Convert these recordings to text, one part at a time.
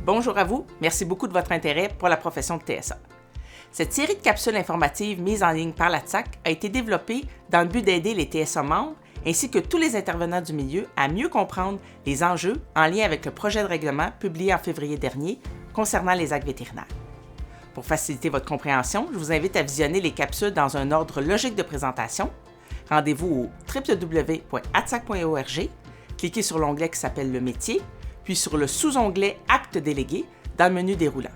Bonjour à vous, merci beaucoup de votre intérêt pour la profession de TSA. Cette série de capsules informatives mises en ligne par la TSAC a été développée dans le but d'aider les TSA membres ainsi que tous les intervenants du milieu à mieux comprendre les enjeux en lien avec le projet de règlement publié en février dernier concernant les actes vétérinaires. Pour faciliter votre compréhension, je vous invite à visionner les capsules dans un ordre logique de présentation. Rendez-vous au www.atsac.org, cliquez sur l'onglet qui s'appelle « Le métier », puis sur le sous-onglet « Actes délégués » dans le menu déroulant.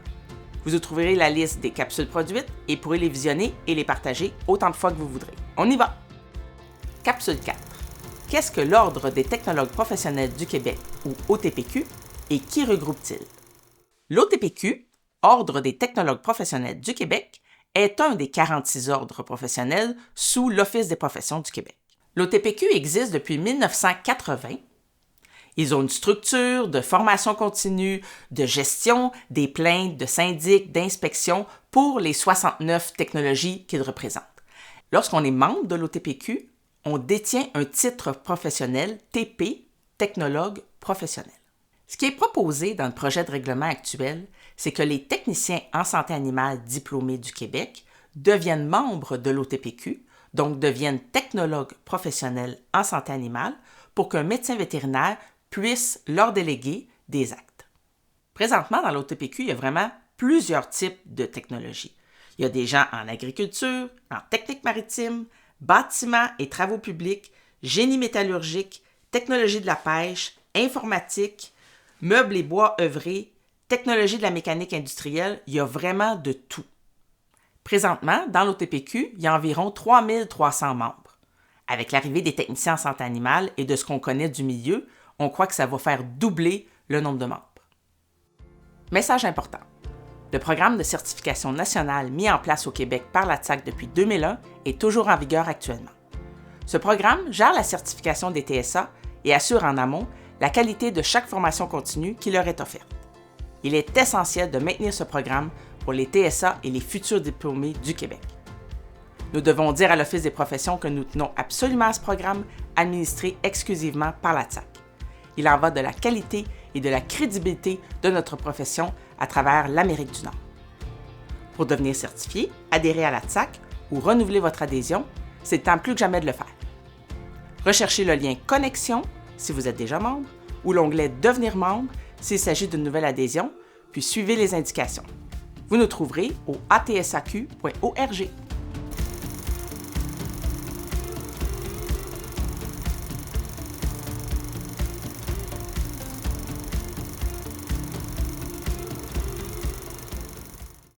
Vous y trouverez la liste des capsules produites et pourrez les visionner et les partager autant de fois que vous voudrez. On y va! Capsule 4. Qu'est-ce que l'Ordre des technologues professionnels du Québec, ou OTPQ, et qui regroupe-t-il? L'OTPQ, Ordre des technologues professionnels du Québec, est un des 46 ordres professionnels sous l'Office des professions du Québec. L'OTPQ existe depuis 1980. Ils ont une structure de formation continue, de gestion, des plaintes, de syndic, d'inspection pour les 69 technologies qu'ils représentent. Lorsqu'on est membre de l'OTPQ, on détient un titre professionnel TP, technologue professionnel. Ce qui est proposé dans le projet de règlement actuel, c'est que les techniciens en santé animale diplômés du Québec deviennent membres de l'OTPQ, donc deviennent technologues professionnels en santé animale pour qu'un médecin vétérinaire puisse leur déléguer des actes. Présentement, dans l'OTPQ, il y a vraiment plusieurs types de technologies. Il y a des gens en agriculture, en technique maritime, bâtiments et travaux publics, génie métallurgique, technologie de la pêche, informatique, meubles et bois œuvrés, technologie de la mécanique industrielle, il y a vraiment de tout. Présentement, dans l'OTPQ, il y a environ 3300 membres. Avec l'arrivée des techniciens en santé animale et de ce qu'on connaît du milieu, on croit que ça va faire doubler le nombre de membres. Message important. Le programme de certification nationale mis en place au Québec par la TSAC depuis 2001 est toujours en vigueur actuellement. Ce programme gère la certification des TSA et assure en amont la qualité de chaque formation continue qui leur est offerte. Il est essentiel de maintenir ce programme pour les TSA et les futurs diplômés du Québec. Nous devons dire à l'Office des professions que nous tenons absolument à ce programme administré exclusivement par la TSAC. Il en va de la qualité et de la crédibilité de notre profession à travers l'Amérique du Nord. Pour devenir certifié, adhérer à la TSAC ou renouveler votre adhésion, c'est le temps plus que jamais de le faire. Recherchez le lien Connexion si vous êtes déjà membre ou l'onglet Devenir membre s'il s'agit d'une nouvelle adhésion, puis suivez les indications. Vous nous trouverez au atsaq.org.